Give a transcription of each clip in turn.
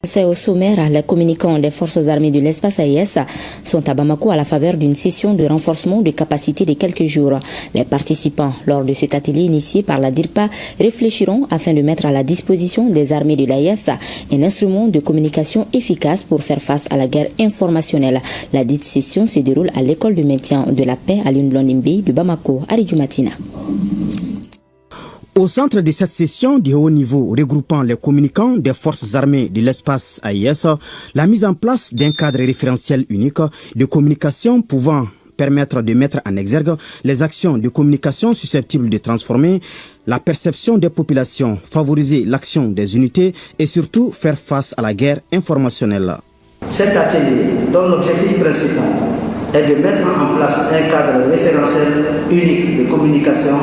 C'est au sommaire, les communicants des forces armées de l'espace AES sont à Bamako à la faveur d'une session de renforcement de capacité de quelques jours. Les participants, lors de cet atelier initié par la DIRPA, réfléchiront afin de mettre à la disposition des armées de l'AES un instrument de communication efficace pour faire face à la guerre informationnelle. La dite session se déroule à l'école de maintien de la paix à Blondimbe de Bamako, Aridjumatina. Au centre de cette session de haut niveau regroupant les communicants des forces armées de l'espace AES, la mise en place d'un cadre référentiel unique de communication pouvant permettre de mettre en exergue les actions de communication susceptibles de transformer la perception des populations, favoriser l'action des unités et surtout faire face à la guerre informationnelle. Cet atelier, dont l'objectif principal est de mettre en place un cadre référentiel unique de communication,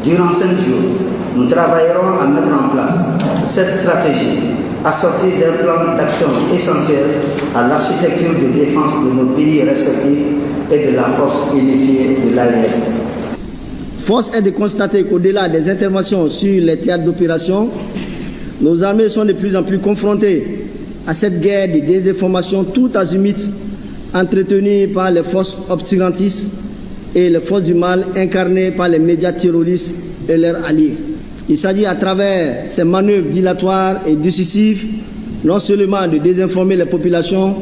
durant 5 jours, nous travaillerons à mettre en place cette stratégie assortie d'un plan d'action essentiel à l'architecture de défense de nos pays respectifs et de la force unifiée de l'AES. Force est de constater qu'au-delà des interventions sur les théâtres d'opération, nos armées sont de plus en plus confrontées à cette guerre de désinformation tout azimut entretenue par les forces obscurantistes et les forces du mal incarnées par les médias terroristes et leurs alliés. Il s'agit à travers ces manœuvres dilatoires et décisives non seulement de désinformer les populations,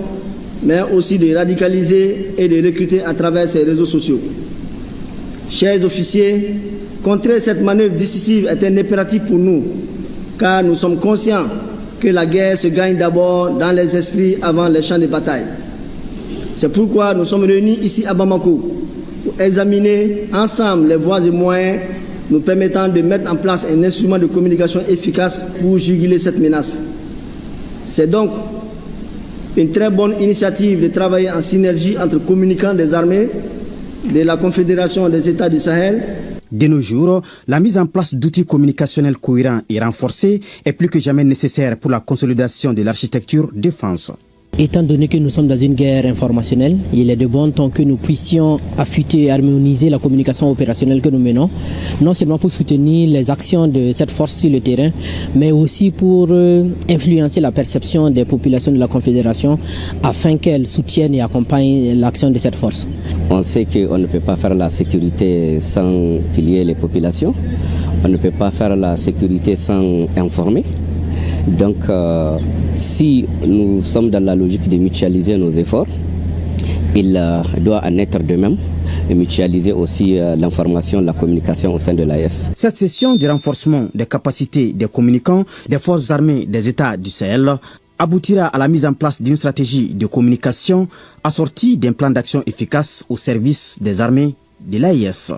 mais aussi de radicaliser et de recruter à travers ces réseaux sociaux. Chers officiers, contrer cette manœuvre décisive est un impératif pour nous, car nous sommes conscients que la guerre se gagne d'abord dans les esprits avant les champs de bataille. C'est pourquoi nous sommes réunis ici à Bamako pour examiner ensemble les voies et moyens nous permettant de mettre en place un instrument de communication efficace pour juguler cette menace. C'est donc une très bonne initiative de travailler en synergie entre communicants des armées, de la Confédération des États du Sahel. De nos jours, la mise en place d'outils communicationnels cohérents et renforcés est plus que jamais nécessaire pour la consolidation de l'architecture défense. Étant donné que nous sommes dans une guerre informationnelle, il est de bon temps que nous puissions affûter et harmoniser la communication opérationnelle que nous menons, non seulement pour soutenir les actions de cette force sur le terrain, mais aussi pour influencer la perception des populations de la Confédération afin qu'elles soutiennent et accompagnent l'action de cette force. On sait qu'on ne peut pas faire la sécurité sans qu'il y ait les populations, on ne peut pas faire la sécurité sans informer. Donc, si nous sommes dans la logique de mutualiser nos efforts, il doit en être de même et mutualiser aussi l'information, la communication au sein de l'AES. Cette session de renforcement des capacités des communicants des forces armées des États du Sahel aboutira à la mise en place d'une stratégie de communication assortie d'un plan d'action efficace au service des armées de l'AES.